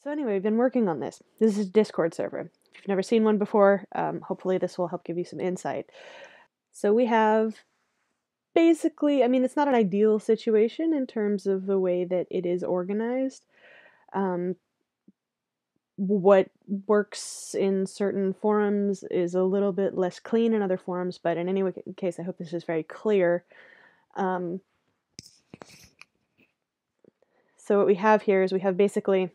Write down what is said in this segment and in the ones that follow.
So anyway, we've been working on this. This is a Discord server. If you've never seen one before, hopefully this will help give you some insight. So we have basically, I mean, it's not an ideal situation in terms of the way that it is organized. What works in certain forums is a little bit less clean in other forums, but in any case, I hope this is very clear. So what we have here is we have basically,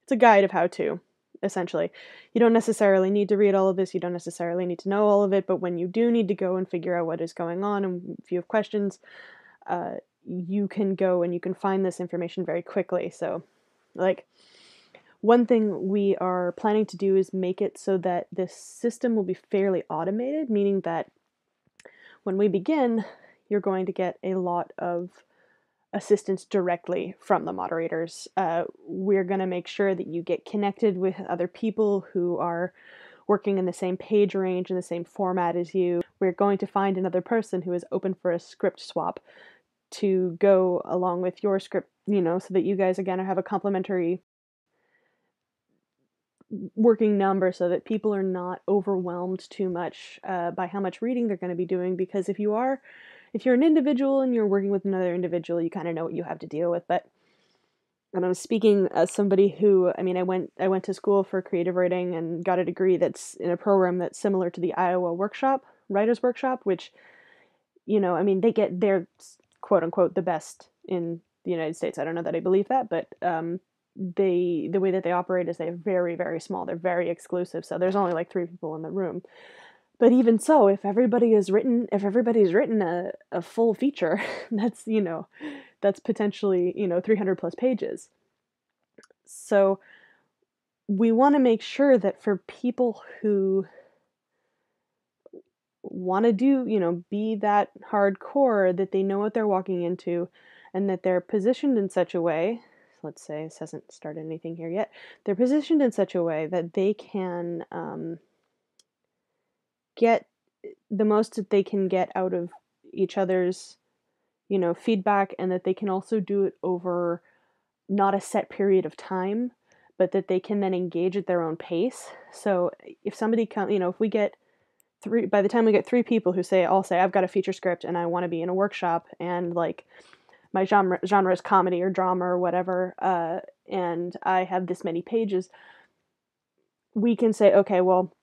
it's a guide of how to, essentially. You don't necessarily need to read all of this, you don't necessarily need to know all of it, but when you do need to go and figure out what is going on, and if you have questions, you can go and you can find this information very quickly. So, like, one thing we are planning to do is make it so that this system will be fairly automated, meaning that when we begin, you're going to get a lot of assistance directly from the moderators. We're going to make sure that you get connected with other people who are working in the same page range and the same format as you. We're going to find another person who is open for a script swap to go along with your script, so that you guys again have a complementary working number so that people are not overwhelmed too much by how much reading they're going to be doing, because if you're an individual and you're working with another individual, you kind of know what you have to deal with. But and I'm speaking as somebody who, I mean, I went to school for creative writing and got a degree that's in a program that's similar to the Iowa Writers Workshop, which, I mean, they're quote unquote the best in the United States. I don't know that I believe that, but the way that they operate is they're very, very small. They're very exclusive. So there's only like 3 people in the room. But even so, if everybody's written a full feature, that's potentially, 300 plus pages. So we want to make sure that for people who want to do, be that hardcore, that they know what they're walking into and that they're positioned in such a way, let's say this hasn't started anything here yet, they're positioned in such a way that they can get the most that they can get out of each other's, feedback, and that they can also do it over not a set period of time, but that they can then engage at their own pace. So if somebody if we get by the time we get 3 people who all say, I've got a feature script and I want to be in a workshop, and like my genre is comedy or drama or whatever, and I have this many pages, we can say, okay, well,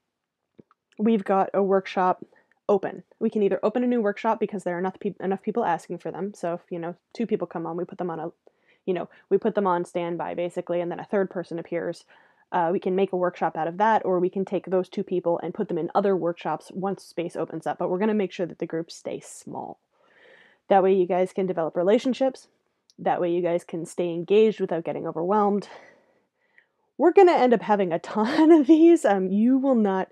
we've got a workshop open. We can either open a new workshop because there are enough people asking for them. So if 2 people come on, we put them on we put them on standby basically, and then a 3rd person appears. We can make a workshop out of that, or we can take those 2 people and put them in other workshops once space opens up. But we're going to make sure that the groups stay small. That way you guys can develop relationships. That way you guys can stay engaged without getting overwhelmed. We're going to end up having a ton of these. You will not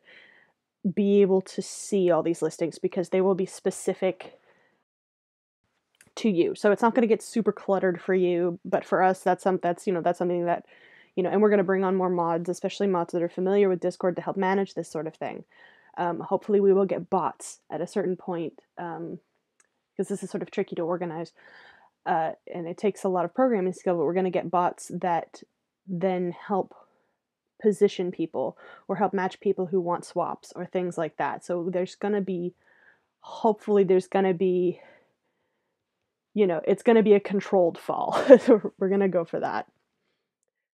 be able to see all these listings because they will be specific to you. So it's not going to get super cluttered for you, but for us, that's something that, and we're going to bring on more mods, especially mods that are familiar with Discord, to help manage this sort of thing. Hopefully we will get bots at a certain point, because this is sort of tricky to organize, and it takes a lot of programming skill, but we're going to get bots that then help position people or help match people who want swaps or things like that. So it's going to be a controlled fall. So we're going to go for that.